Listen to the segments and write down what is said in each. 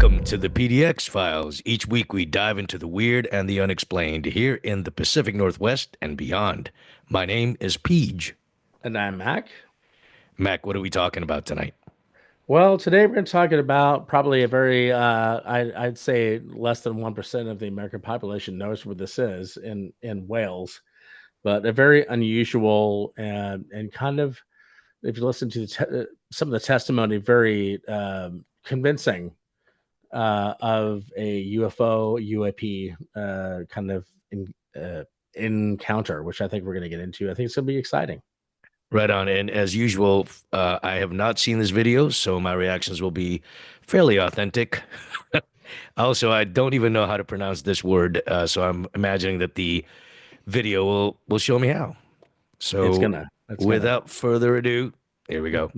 Welcome to the PDX Files. Each week we dive into the weird and the unexplained here in the Pacific Northwest and beyond. My name is Peej. And I'm Mac. Mac, what are we talking about tonight? Well, today we're talking about probably a very, I'd say less than 1% of the American population knows where this is in Wales, but a very unusual and kind of, if you listen to some of the testimony, very convincing of a UFO, UAP kind of encounter, which I think we're going to get into. I think it's going to be exciting. Right on. And as usual, I have not seen this video, so my reactions will be fairly authentic. Also, I don't even know how to pronounce this word, so I'm imagining that the video will show me how. So, It's gonna. without further ado, here we go.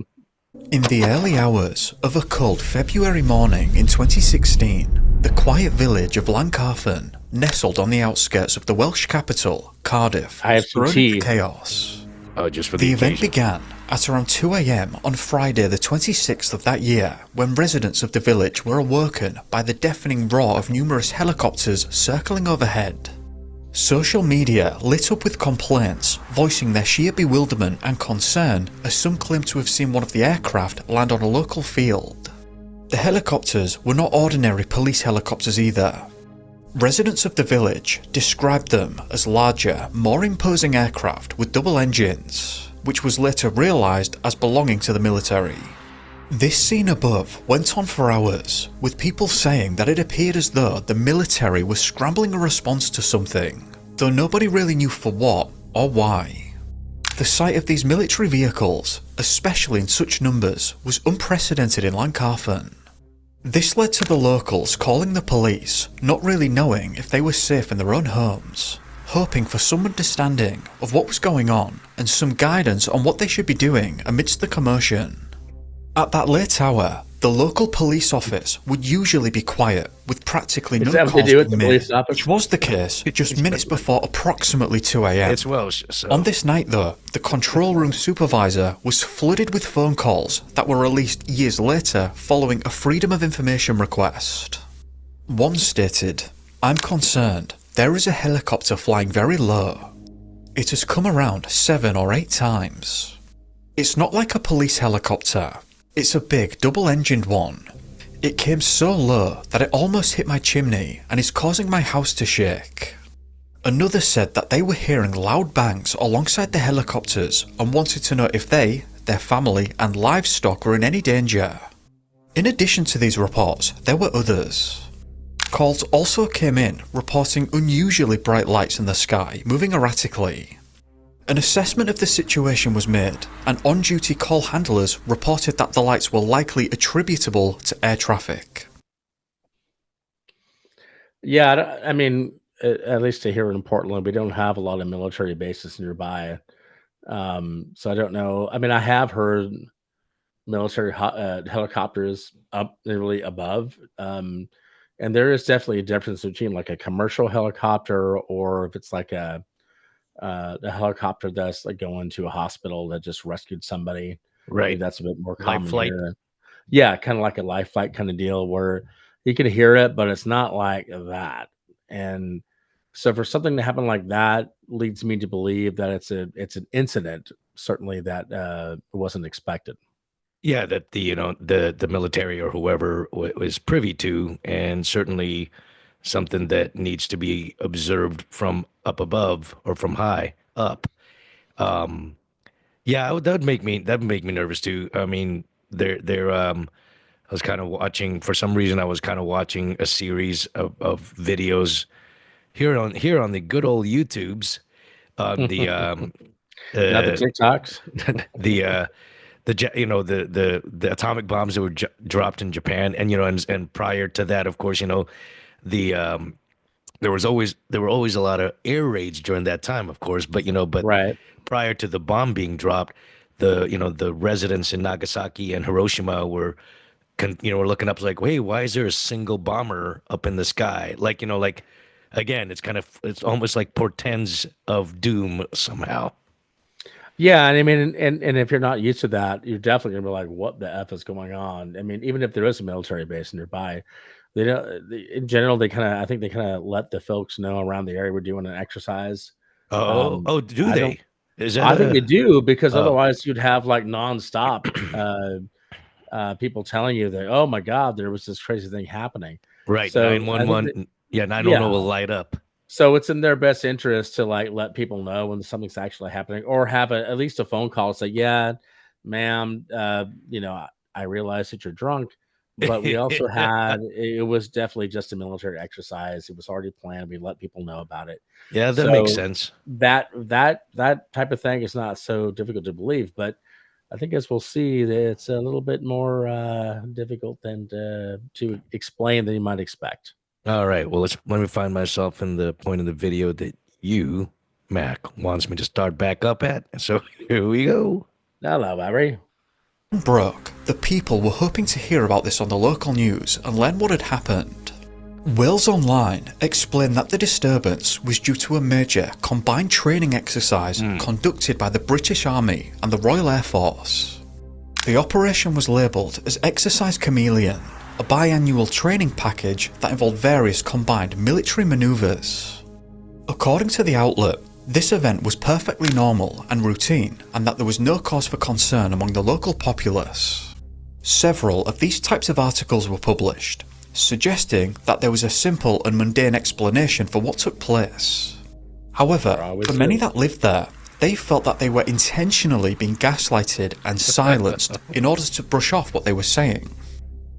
In the early hours of a cold February morning in 2016, the quiet village of Llancarfon, nestled on the outskirts of the Welsh capital, Cardiff, I have was some thrown tea. into chaos. Oh, just for The the event occasion. began at around 2 a.m. on Friday the 26th of that year, when residents of the village were awoken by the deafening roar of numerous helicopters circling overhead. Social media lit up with complaints, voicing their sheer bewilderment and concern as some claimed to have seen one of the aircraft land on a local field. The helicopters were not ordinary police helicopters either. Residents of the village described them as larger, more imposing aircraft with double engines, which was later realised as belonging to the military. This scene above went on for hours, with people saying that it appeared as though the military was scrambling a response to something, though nobody really knew for what or why. The sight of these military vehicles, especially in such numbers, was unprecedented in Llancarfon. This led to the locals calling the police, not really knowing if they were safe in their own homes, hoping for some understanding of what was going on and some guidance on what they should be doing amidst the commotion. At that late hour, the local police office would usually be quiet, with practically Is no that what they calls do at being the made, police office? which was the case just minutes before approximately 2 a.m. It's Welsh, so On this night though, the control room supervisor was flooded with phone calls that were released years later following a Freedom of Information request. One stated, "I'm concerned. There is a helicopter flying very low. It has come around 7 or 8 times. It's not like a police helicopter. It's a big double-engined one. It came so low that it almost hit my chimney and is causing my house to shake." Another said that they were hearing loud bangs alongside the helicopters and wanted to know if they, their family and livestock were in any danger. In addition to these reports, there were others. Calls also came in reporting unusually bright lights in the sky moving erratically. An assessment of the situation was made, and on-duty call handlers reported that the lights were likely attributable to air traffic. Yeah, I mean, at least here in Portland, we don't have a lot of military bases nearby. So I don't know. I mean, I have heard military helicopters up nearly above. And there is definitely a difference between like a commercial helicopter or if it's like a helicopter that's like going to a hospital that just rescued somebody. I think right. that's a bit more Light common flight. here. Yeah, kind of like a life flight kind of deal where you can hear it, but it's not like that. And so for something to happen like that leads me to believe that it's an incident, certainly that wasn't expected. Yeah, that the military or whoever was privy to, and certainly something that needs to be observed from up above or from high up. Um, yeah, that would make me nervous too. I mean, I was kind of watching for some reason. I was kind of watching a series of videos here on the good old YouTubes on the Not the uh, TikToks. the the atomic bombs that were dropped in Japan, and and prior to that, of course, the there were always a lot of air raids during that time, of course, but Right. prior to the bomb being dropped, the residents in Nagasaki and Hiroshima were looking up like, hey, why is there a single bomber up in the sky? Like again, it's almost like portends of doom somehow. Yeah, and I mean, and if you're not used to that, you're definitely gonna be like, "What the f is going on?" I mean, even if there is a military base nearby, they don't. In general, they kind of, I think they kind of let the folks know around the area we're doing an exercise. Oh, oh, do I don't. they? Is that I think they a do because oh otherwise you'd have like nonstop people telling you that, "Oh my God, there was this crazy thing happening." right, So I think that, 911 yeah, 911 yeah. will light up. So it's in their best interest to like let people know when something's actually happening, or have at least a phone call. Say, "Yeah, ma'am, I realize that you're drunk, but we also had it was definitely just a military exercise. It was already planned. We let people know about it." Yeah, that makes So sense. that type of thing is not so difficult to believe, but I think as we'll see, that it's a little bit more difficult than to explain than you might expect. All right. Well, let me find myself in the point of the video that you, Mac, wants me to start back up at. So here we go. Hello, Barry. Broke, the people were hoping to hear about this on the local news and learn what had happened. Wales Online explained that the disturbance was due to a major combined training exercise conducted by the British Army and the Royal Air Force. The operation was labelled as Exercise Chameleon, a biannual training package that involved various combined military manoeuvres. According to the outlet, this event was perfectly normal and routine, and that there was no cause for concern among the local populace. Several of these types of articles were published, suggesting that there was a simple and mundane explanation for what took place. However, for many that lived there, they felt that they were intentionally being gaslighted and silenced in order to brush off what they were saying.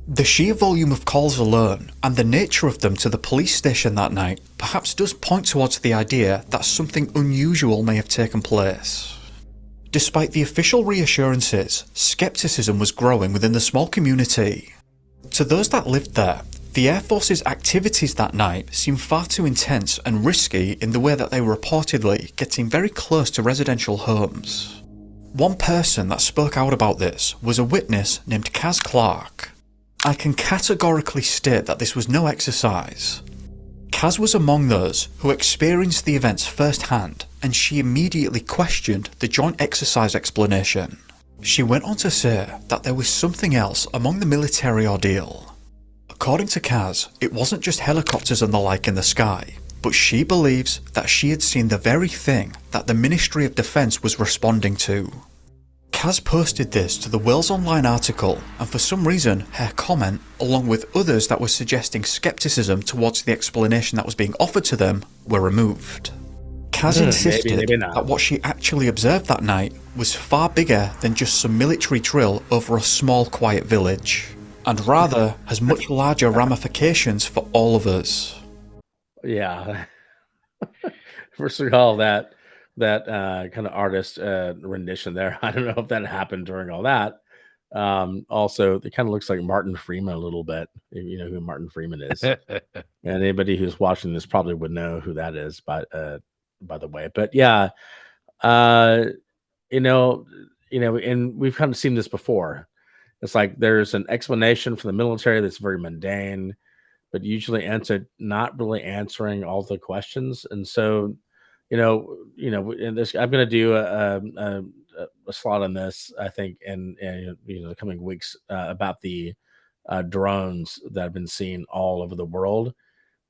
The sheer volume of calls alone, and the nature of them to the police station that night, perhaps does point towards the idea that something unusual may have taken place. Despite the official reassurances, skepticism was growing within the small community. To those that lived there, the Air Force's activities that night seemed far too intense and risky in the way that they were reportedly getting very close to residential homes. One person that spoke out about this was a witness named Kaz Clark. "I can categorically state that this was no exercise." Kaz was among those who experienced the events firsthand, and she immediately questioned the joint exercise explanation. She went on to say that there was something else among the military ordeal. According to Kaz, it wasn't just helicopters and the like in the sky, but she believes that she had seen the very thing that the Ministry of Defence was responding to. Kaz posted this to the Wales Online article, and for some reason her comment, along with others that were suggesting scepticism towards the explanation that was being offered to them, were removed. Kaz insisted maybe not. that what she actually observed that night was far bigger than just some military drill over a small quiet village, and rather has much larger ramifications for all of us. Yeah. First of all, that kind of artist rendition there. I don't know if that happened during all that. Also, it kind of looks like Martin Freeman a little bit. If you know who Martin Freeman is, and anybody who's watching this probably would know who that is. By the way, but yeah, uh, you know, and we've kind of seen this before. It's like there's an explanation for the military that's very mundane, but usually ends up not really answering all the questions. And so, in this, I'm going to do a slot on this, I think, in the coming weeks about the drones that have been seen all over the world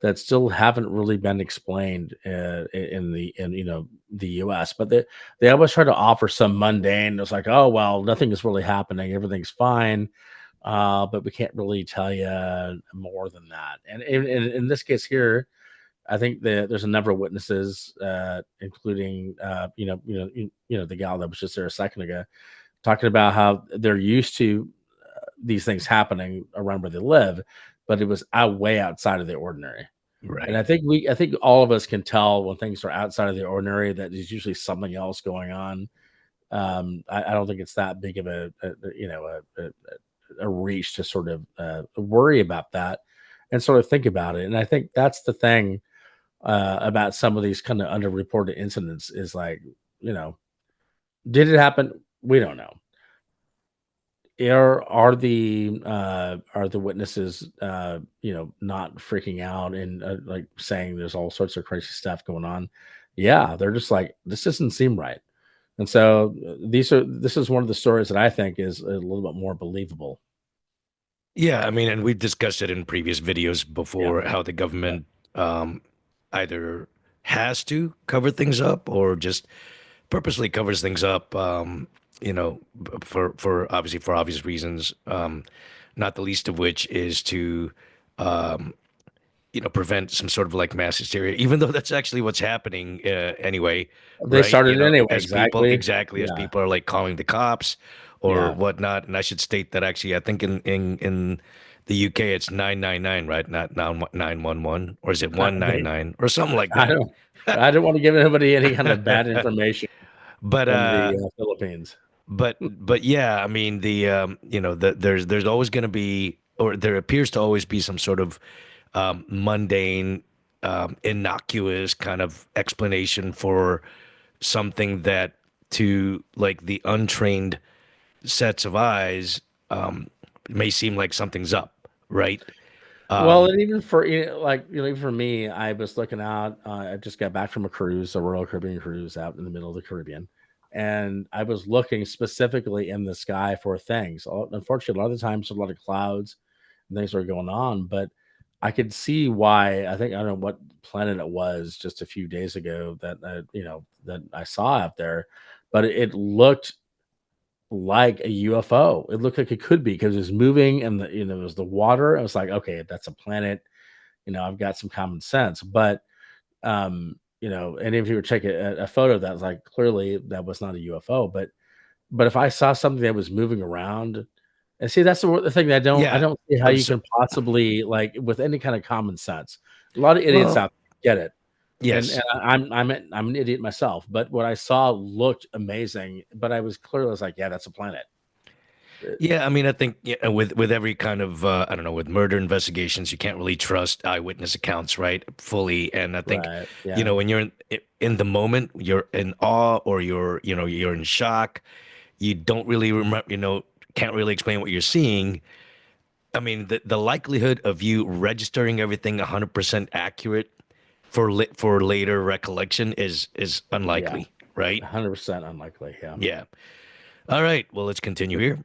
that still haven't really been explained in the U.S. But they always try to offer some mundane. It's like, oh well, nothing is really happening, everything's fine, but we can't really tell you more than that. And in this case here, I think there's a number of witnesses, including the gal that was just there a second ago, talking about how they're used to these things happening around where they live, but it was way outside of the ordinary. And Right. I think all of us can tell when things are outside of the ordinary that there's usually something else going on. I don't think it's that big of a reach to sort of worry about that and sort of think about it. And I think that's the thing about some of these kind of underreported incidents is like, you know, did it happen? We don't know. Are the witnesses not freaking out and like saying there's all sorts of crazy stuff going on? Yeah, they're just like, this doesn't seem right. And so this is one of the stories that I think is a little bit more believable. Yeah, I mean, and we've discussed it in previous videos Yeah. before how the Yeah. government either has to cover things up or just purposely covers things up, for obviously for obvious reasons, not the least of which is to um, prevent some sort of like mass hysteria, even though that's actually what's happening anyway, They right? started anyway, As people, exactly. exactly, as Yeah. people are like calling the cops or Yeah. whatnot. And I should state that actually, I think in the UK it's 999, right? Not 911, or is it They 199 or something like I that? don't want to give anybody any kind of bad information But from the Philippines. but yeah, I mean there's always going to be, or there appears to always be some sort of mundane, innocuous kind of explanation for something that to like the untrained sets of eyes may seem like something's up, right? Well, Um, and even for even for me, I was looking out. I just got back from a cruise, a Royal Caribbean cruise out in the middle of the Caribbean, and I was looking specifically in the sky for things. Unfortunately, a lot of the times, a lot of clouds and things were going on, but I could see why. I don't know what planet it was just a few days ago that that I saw out there, but it looked like a UFO. It looked like it could be because it was moving and it was the water. I was like, okay, that's a planet. I've got some common sense. But and if you were taking a photo of that, was like clearly that was not a UFO. But if I saw something that was moving around, and see, that's the thing that I yeah, don't see how I'm you so, can possibly like with any kind of common sense. A lot of idiots well, out there get it. And yes. I'm an idiot myself, but what I saw looked amazing. But I was like, yeah, that's a planet. Yeah, I mean, I think yeah, with every kind of I don't know, with murder investigations, you can't really trust eyewitness accounts, right? Fully, and I think, Right. Yeah. when you're in the moment, you're in awe or you're in shock. You don't really remember, can't really explain what you're seeing. I mean, the likelihood of you registering everything 100% accurate for later recollection is Yeah. unlikely, right? 100% unlikely. Yeah. Yeah. All right. Well, let's continue here.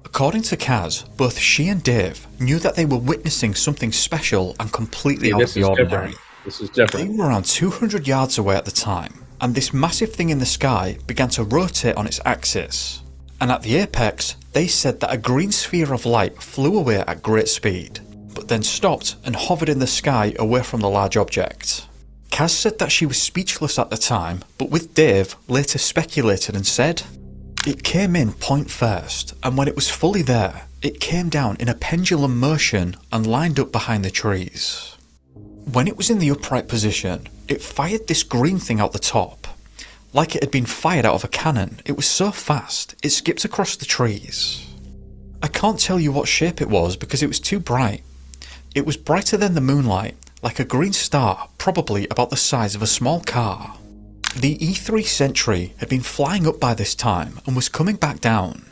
According to Kaz, both she and Dave knew that they were witnessing something special and completely See, out of this the is ordinary. different. This is They different. were around 200 yards away at the time, and this massive thing in the sky began to rotate on its axis. And at the apex, they said that a green sphere of light flew away at great speed, but then stopped and hovered in the sky away from the large object. Kaz said that she was speechless at the time, but with Dave later speculated and said, "It came in point first, and when it was fully there, it came down in a pendulum motion and lined up behind the trees. When it was in the upright position, it fired this green thing out the top. Like it had been fired out of a cannon, it was so fast, it skipped across the trees. I can't tell you what shape it was because it was too bright. It was brighter than the moonlight, like a green star, probably about the size of a small car. The E3 Sentry had been flying up by this time and was coming back down.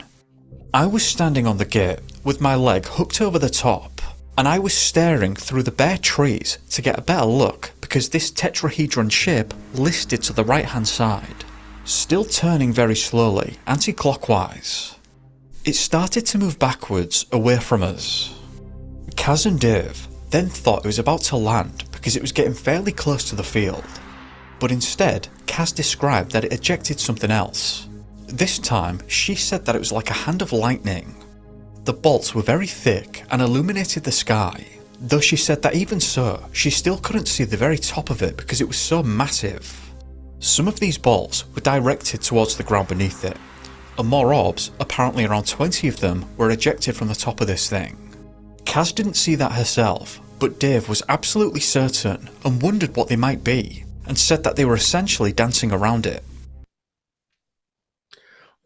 I was standing on the gate with my leg hooked over the top, and I was staring through the bare trees to get a better look because this tetrahedron shape listed to the right hand side, still turning very slowly, anti-clockwise. It started to move backwards away from us. Kaz and Dave then thought it was about to land because it was getting fairly close to the field, but instead Kaz described that it ejected something else. This time she said that it was like a hand of lightning. The bolts were very thick and illuminated the sky, though she said that even so, she still couldn't see the very top of it because it was so massive. Some of these bolts were directed towards the ground beneath it, and more orbs, apparently around 20 of them, were ejected from the top of this thing. Kaz didn't see that herself, but Dave was absolutely certain and wondered what they might be, and said that they were essentially dancing around it.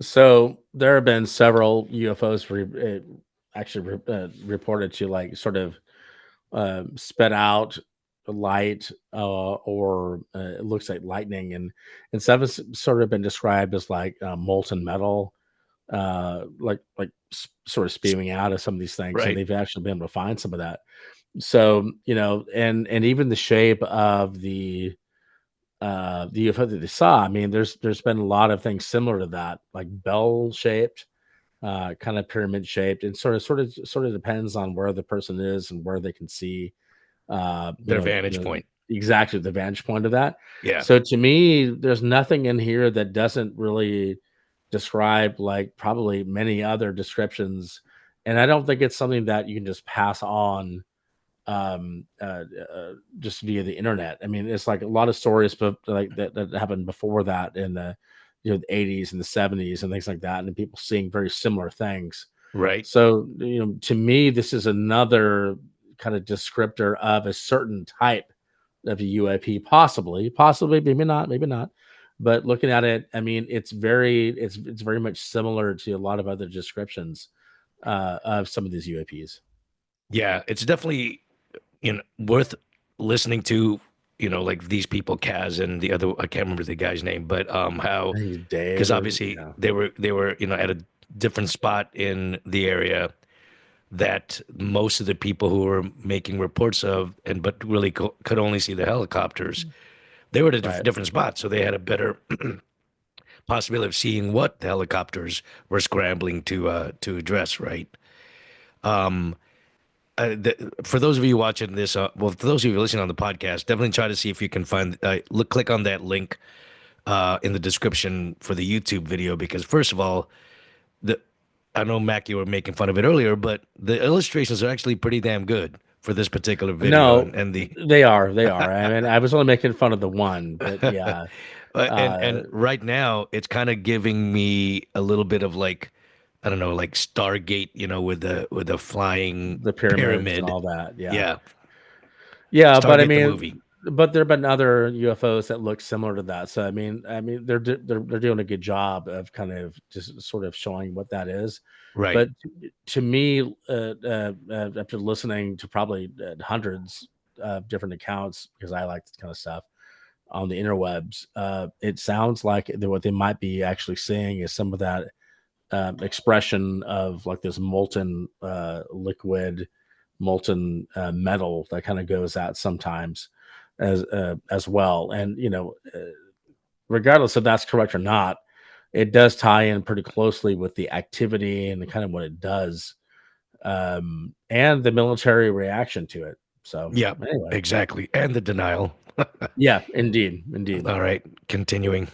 So there have been several UFOs reported to like sort of spit out light or it looks like lightning, and some has sort of been described as like molten metal, sort of spewing out of some of these things, and Right. they've actually been able to find some of that. So and even the shape of the UFO that they saw. I mean, there's been a lot of things similar to that, like bell shaped, kind of pyramid shaped, and sort of depends on where the person is and where they can see. Their vantage point. Exactly the vantage point of that. Yeah. So to me, there's nothing in here that doesn't really describe like probably many other descriptions, and I don't think it's something that you can just pass on um uh, just via the internet. I mean, it's like a lot of stories but like that happened before that in the 80s and the 70s and things like that, and people seeing very similar things. Right. So to me, this is another kind of descriptor of a certain type of a UAP, possibly, maybe not. But looking at it, I mean, it's very much similar to a lot of other descriptions of some of these UAPs. Yeah. It's definitely, worth listening to, like these people, Kaz and the other, I can't remember the guy's name, but I how, think it's Dave because or obviously yeah. they were, at a different spot in the area that most of the people who were making reports of, and but really could only see the helicopters, they were at a Right. different spot, so they had a better possibility of seeing what the helicopters were scrambling to address. Right. Um, for those of you watching this, well, for those of you listening on the podcast, definitely try to see if you can find. Click on that link in the description for the YouTube video, because first of all, the I know Mac, you were making fun of it earlier, but the illustrations are actually pretty damn good for this particular video, No, and the they are. I mean, I was only making fun of the one, but yeah. and Uh, right now it's kind of giving me a little bit of like, I don't know, like Stargate, with the flying the pyramids and pyramid. all that, yeah. Yeah, Yeah, but I Stargate the movie. mean, but there've been other UFOs that look similar to that. So they're doing a good job of kind of just sort of showing what that is. Right. But to me, after listening to probably hundreds of different accounts, because I like this kind of stuff on the interwebs, it sounds like what they might be actually seeing is some of that expression of like this molten liquid, molten metal that kind of goes out sometimes as well. And regardless if that's correct or not, it does tie in pretty closely with the activity and the kind of what it does, and the military reaction to it. So Yeah, anyway, exactly. And the denial. yeah, indeed, indeed. All right, continuing.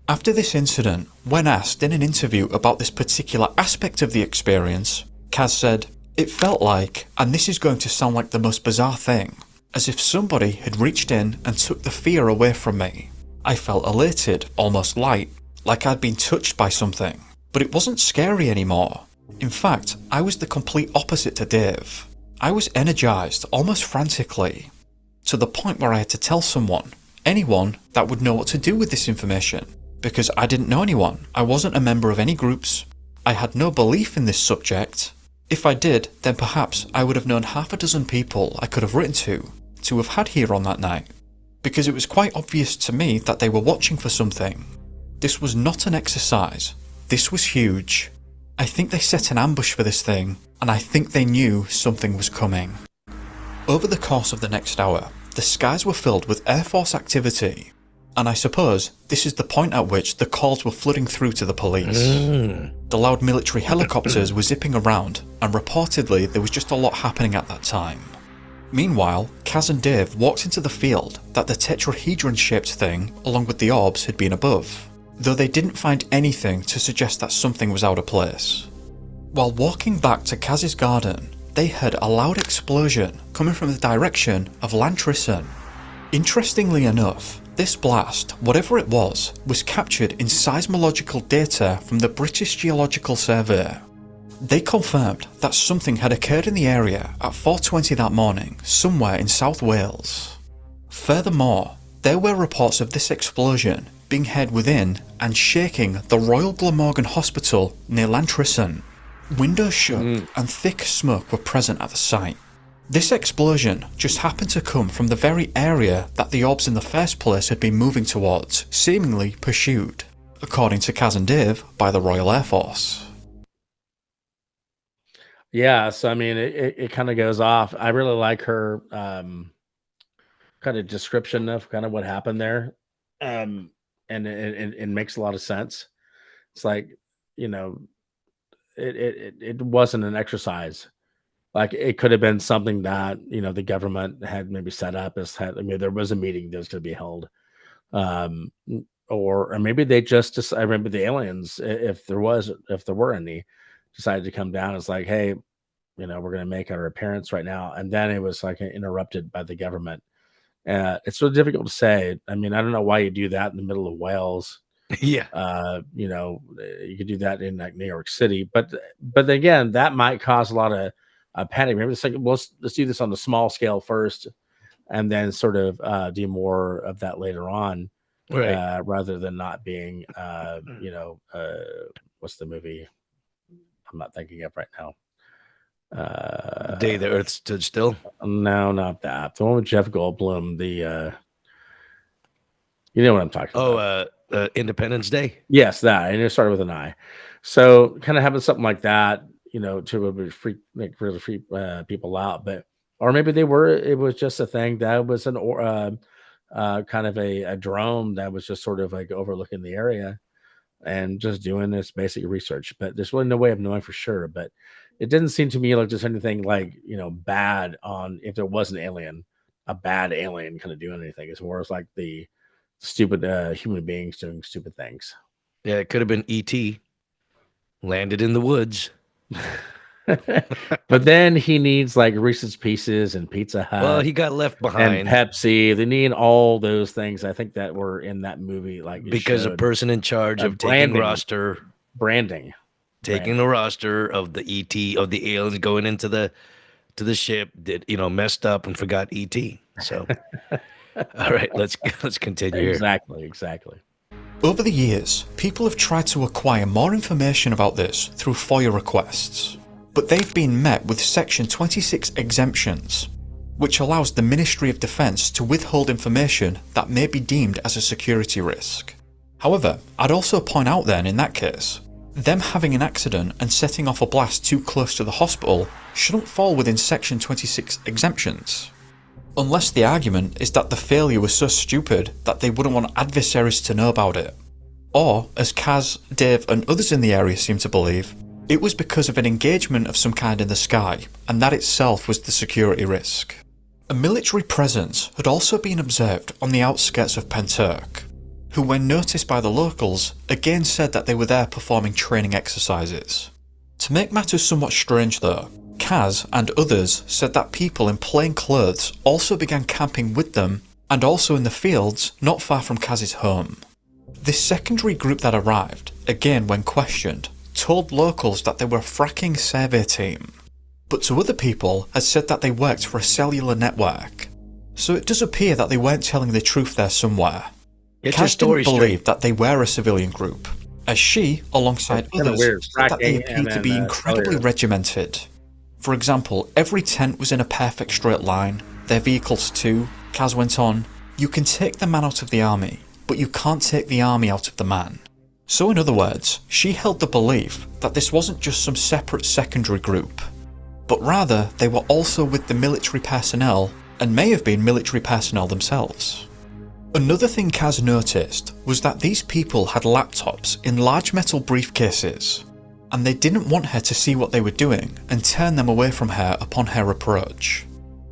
After this incident, when asked in an interview about this particular aspect of the experience, Kaz said, "It felt like, and this is going to sound like the most bizarre thing, as if somebody had reached in and took the fear away from me. I felt elated, almost light, like I'd been touched by something, but it wasn't scary anymore. In fact, I was the complete opposite to Dave. I was energized, almost frantically, to the point where I had to tell someone, anyone that would know what to do with this information, because I didn't know anyone. I wasn't a member of any groups. I had no belief in this subject. If I did, then perhaps I would have known half a dozen people I could have written to have had here on that night, because it was quite obvious to me that they were watching for something. This was not an exercise. This was huge. I think they set an ambush for this thing, and I think they knew something was coming." Over the course of the next hour, the skies were filled with Air Force activity, and I suppose this is the point at which the calls were flooding through to the police. The loud military helicopters were zipping around, and reportedly there was just a lot happening at that time. Meanwhile, Kaz and Dave walked into the field that the tetrahedron-shaped thing, along with the orbs, had been above, though they didn't find anything to suggest that something was out of place. While walking back to Kaz's garden, they heard a loud explosion coming from the direction of Lantrison. Interestingly enough, this blast, whatever it was captured in seismological data from the British Geological Survey. They confirmed that something had occurred in the area at 4:20 that morning, somewhere in South Wales. Furthermore, there were reports of this explosion being heard within and shaking the Royal Glamorgan Hospital near Lantrison. Windows shook and thick smoke were present at the site. This explosion just happened to come from the very area that the orbs in the first place had been moving towards, seemingly pursued, according to Kaz and Dave, by the Royal Air Force. Yeah, so I mean, it kind of goes off. I really like her kind of description of kind of what happened there. And it makes a lot of sense. It's like, you know, it wasn't an exercise. Like it could have been something that, the government had maybe set up I mean, there was a meeting that was going to be held. Or maybe they I remember the aliens, if there were any, decided to come down. It's like, hey, we're going to make our appearance right now. And then it was like interrupted by the government. It's so difficult to say. I mean, I don't know why you do that in the middle of Wales. Yeah. You could do that in like New York City, but again, that might cause a lot of panic. Maybe it's like, well, let's do this on the small scale first, and then sort of do more of that later on, Right. rather than not being, what's the movie I'm not thinking of right now? The day the Earth stood still. No, not that. The one with Jeff Goldblum. You know what I'm talking about. Independence Day. Yes, that. And it started with an I. So kind of having something like that, to really freak people out. But or maybe it was just a thing that was kind of a drone that was just sort of like overlooking the area and just doing this basic research. But there's really no way of knowing for sure. But it didn't seem to me like just anything like, bad on if there was an alien, a bad alien kind of doing anything. It's more as like the stupid human beings doing stupid things. Yeah, it could have been E.T. landed in the woods. But then he needs like Reese's Pieces and Pizza Hut. Well, he got left and behind Pepsi. They need all those things. I think that were in that movie. Like because a person in charge of taking branding. the roster of the ET of the aliens going into the ship did messed up and forgot ET. So, all right, let's continue here. Exactly. Over the years, people have tried to acquire more information about this through FOIA requests, but they've been met with Section 26 exemptions, which allows the Ministry of Defence to withhold information that may be deemed as a security risk. However, I'd also point out then in that case, them having an accident and setting off a blast too close to the hospital shouldn't fall within Section 26 exemptions. Unless the argument is that the failure was so stupid that they wouldn't want adversaries to know about it. Or, as Kaz, Dave and others in the area seem to believe, it was because of an engagement of some kind in the sky, and that itself was the security risk. A military presence had also been observed on the outskirts of Pentyrch, who when noticed by the locals, again said that they were there performing training exercises. To make matters somewhat strange though, Kaz and others said that people in plain clothes also began camping with them, and also in the fields not far from Kaz's home. This secondary group that arrived, again when questioned, told locals that they were a fracking survey team, but to other people had said that they worked for a cellular network. So it does appear that they weren't telling the truth there somewhere. Kaz didn't believe that they were a civilian group, as she, alongside others, said that they appeared to be incredibly regimented. For example, every tent was in a perfect straight line, their vehicles too. Kaz went on, "You can take the man out of the army, but you can't take the army out of the man." So in other words, she held the belief that this wasn't just some separate secondary group, but rather they were also with the military personnel, and may have been military personnel themselves. Another thing Kaz noticed was that these people had laptops in large metal briefcases, and they didn't want her to see what they were doing and turn them away from her upon her approach.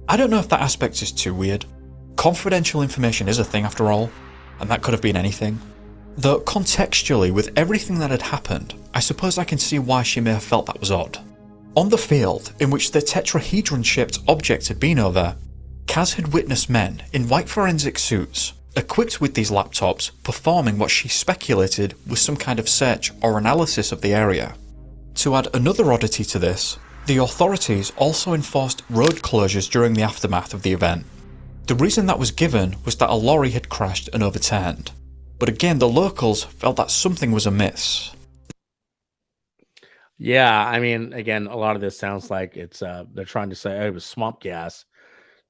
I don't know if that aspect is too weird. Confidential information is a thing after all, and that could have been anything. Though contextually, with everything that had happened, I suppose I can see why she may have felt that was odd. On the field in which the tetrahedron-shaped object had been over, Kaz had witnessed men in white forensic suits, equipped with these laptops, performing what she speculated was some kind of search or analysis of the area. To add another oddity to this, the authorities also enforced road closures during the aftermath of the event. The reason that was given was that a lorry had crashed and overturned, but again the locals felt that something was amiss. Yeah, I mean, again, a lot of this sounds like it's they're trying to say, oh, it was swamp gas.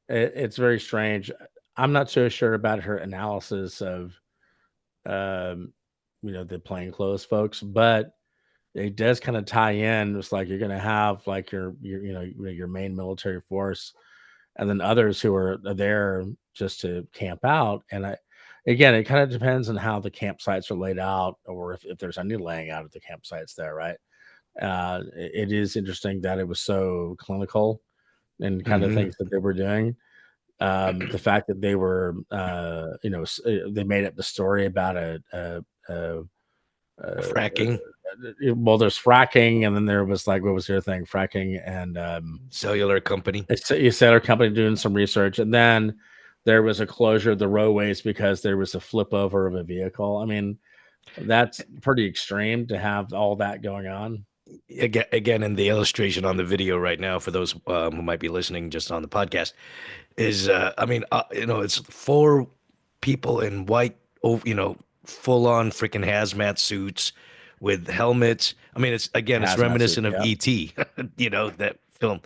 It's very strange. I'm not so sure about her analysis of um, the plainclothes folks, but it does kind of tie in. It's like you're going to have like your main military force and then others who are there just to camp out. And again, it kind of depends on how the campsites are laid out, or if there's any laying out of the campsites there, right? It is interesting that it was so clinical and kind of Mm-hmm. things that they were doing. The fact that they were, they made up the story about Fracking, well, there's fracking, and then there was like, what was the other thing? Fracking and cellular company. you said our company doing some research, and then there was a closure of the roadways because there was a flip over of a vehicle. I mean, that's pretty extreme to have all that going on. Again, in the illustration on the video right now, for those who might be listening just on the podcast, is it's 4 people in white, full on freaking hazmat suits with helmets. I mean, it's Hazmat suit, reminiscent of yeah, E.T. That film,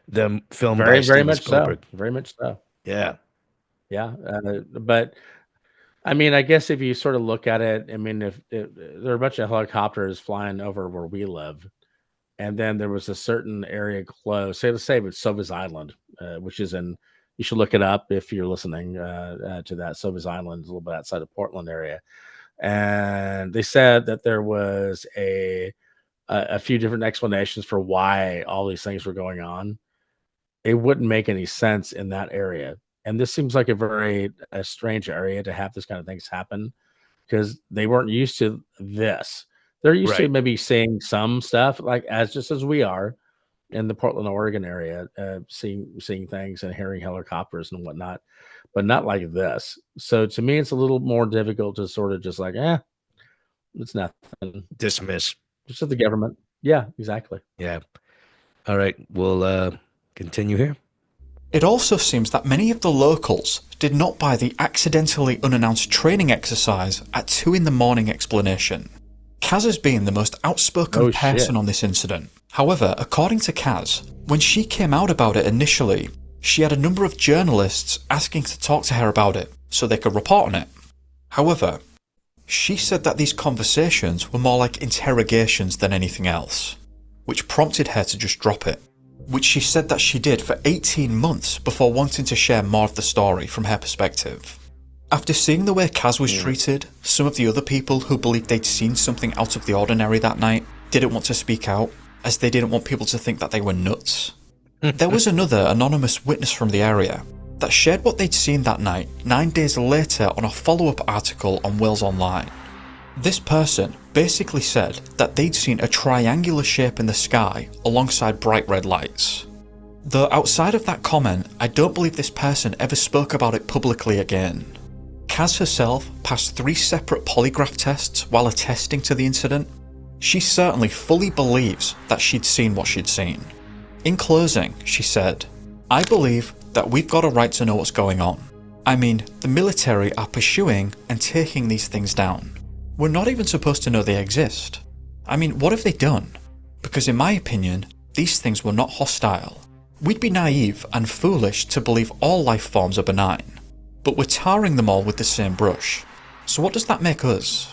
them filmed by very Steven much so, Spielberg. very much so. Yeah, Yeah, but I mean, I guess if you sort of look at it, I mean, if there are a bunch of helicopters flying over where we live, and then there was a certain area close. Say, let's say it's Sovis Island, which is in. You should look it up if you're listening to that. Sovis Island is a little bit outside of Portland area, and they said that there was a few different explanations for why all these things were going on. It wouldn't make any sense in that area, and this seems like a strange area to have this kind of things happen because they weren't used to this. They're used to right. maybe seeing some stuff like as we are in the Portland, Oregon area, seeing things and hearing helicopters and whatnot, but not like this. So to me, it's a little more difficult to sort of just like, it's nothing. Dismiss. Just the government. Yeah, exactly. Yeah. All right. We'll continue here. It also seems that many of the locals did not buy the accidentally unannounced training exercise at 2 in the morning explanation. Kaz has been the most outspoken Oh shit. person on this incident. However, according to Kaz, when she came out about it initially, she had a number of journalists asking to talk to her about it so they could report on it. However, she said that these conversations were more like interrogations than anything else, which prompted her to just drop it, which she said that she did for 18 months before wanting to share more of the story from her perspective. After seeing the way Kaz was treated, some of the other people who believed they'd seen something out of the ordinary that night didn't want to speak out, as they didn't want people to think that they were nuts. There was another anonymous witness from the area that shared what they'd seen that night 9 days later on a follow-up article on Wales Online. This person basically said that they'd seen a triangular shape in the sky alongside bright red lights. Though outside of that comment, I don't believe this person ever spoke about it publicly again. Kaz herself passed 3 separate polygraph tests while attesting to the incident. She certainly fully believes that she'd seen what she'd seen. In closing, she said, "I believe that we've got a right to know what's going on. I mean, the military are pursuing and taking these things down. We're not even supposed to know they exist. I mean, what have they done? Because in my opinion, these things were not hostile. We'd be naive and foolish to believe all life forms are benign, but we're tarring them all with the same brush. So what does that make us?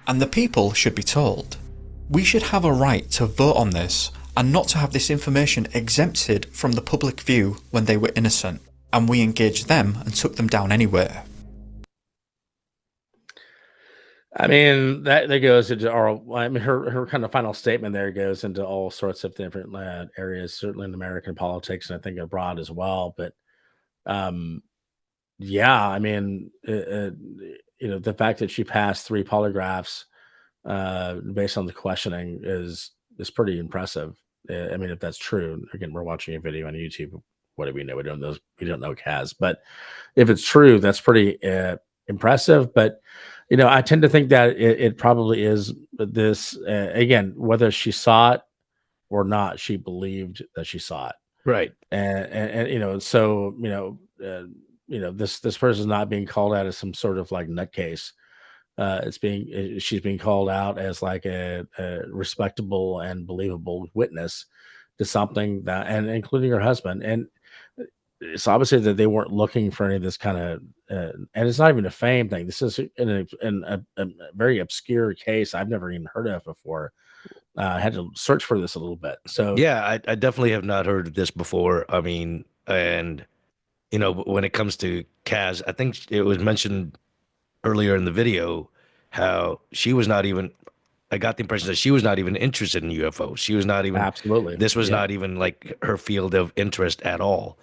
And the people should be told. We should have a right to vote on this and not to have this information exempted from the public view when they were innocent, and we engaged them and took them down anyway." I mean, that goes into her kind of final statement there goes into all sorts of different areas, certainly in American politics and I think abroad as well. But um, yeah, I mean, the fact that she passed 3 polygraphs based on the questioning is pretty impressive. I mean, if that's true, again, we're watching a video on YouTube. What do we know? We don't know Kaz, but if it's true, that's pretty impressive. But I tend to think that it probably is this again, whether she saw it or not, she believed that she saw it, Right. and so this person is not being called out as some sort of like nutcase. She's being called out as like a respectable and believable witness to something that, and including her husband. And it's obviously that they weren't looking for any of this kind of, and it's not even a fame thing. This is in a very obscure case I've never even heard of before. I had to search for this a little bit. So Yeah, I definitely have not heard of this before. I mean, and you know, when it comes to Kaz, I think it was mentioned earlier in the video how she was not even, I got the impression that she was not even interested in UFOs. She was not even, Absolutely. this was Yep. not even like her field of interest at all.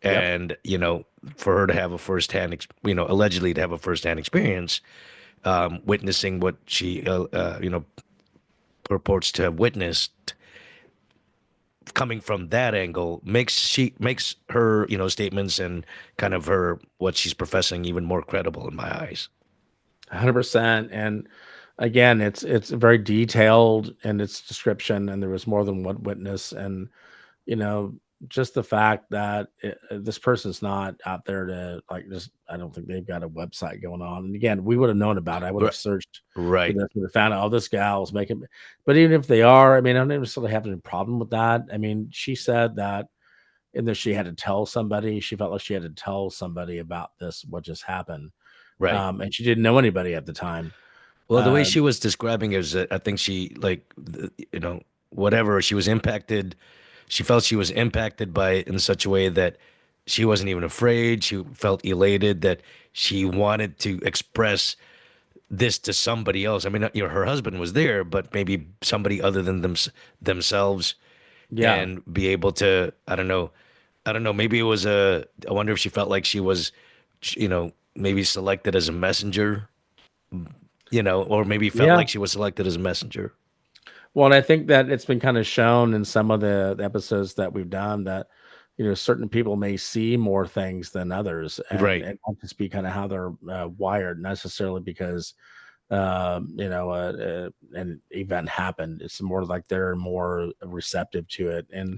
Yep. And, you know, for her to have a firsthand, you know, allegedly to have a firsthand experience, witnessing what she, you know, purports to have witnessed, coming from that angle makes her, you know, statements and kind of her what she's professing even more credible in my eyes. 100%. And again, it's very detailed in its description, and there was more than one witness. And you know, just the fact that this person's not out there to like just, I don't think they've got a website going on. And again, we would have known about it. I would have searched for Right, this, would have found out, oh, this gal's making. But even if they are, I mean, I don't necessarily have any problem with that. I mean, she said that in there she had to tell somebody. She felt like she had to tell somebody about this, what just happened, right. and she didn't know anybody at the time. Well, the way Uh, she was describing it was that I think she like you know, whatever, she was impacted, she felt she was impacted by it in such a way that she wasn't even afraid. She felt elated that she wanted to express this to somebody else. I mean, you know, her husband was there, but maybe somebody other than themselves, yeah, and be able to, I don't know, maybe it was I wonder if she felt like she was, you know, maybe selected as a messenger, you know, or maybe felt yeah. like she was selected as a messenger. Well, and I think that it's been kind of shown in some of the episodes that we've done that, you know, certain people may see more things than others, and Right, it might just be kind of how they're wired, not necessarily because an event happened. It's more like they're more receptive to it, and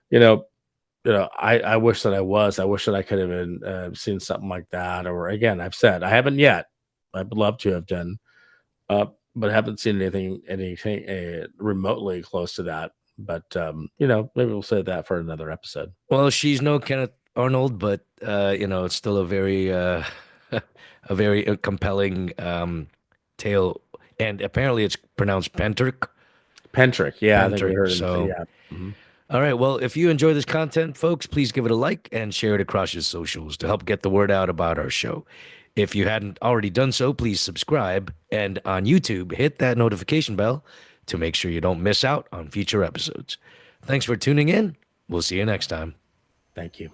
you know, I wish that I was. I wish that I could have been seen something like that. Or again, I've said I haven't yet. I'd love to have done, but haven't seen anything remotely close to that. But you know, maybe we'll save that for another episode. well, she's no Kenneth Arnold, but you know, it's still a very a very compelling tale, and apparently it's pronounced Pentyrch. Pentyrch, yeah, I think we Pentyrch. heard him say, So yeah. Mhm. all right. Well, if you enjoy this content, folks, please give it a like and share it across your socials to help get the word out about our show. If you hadn't already done so, please subscribe. And on YouTube, hit that notification bell to make sure you don't miss out on future episodes. Thanks for tuning in. We'll see you next time. Thank you.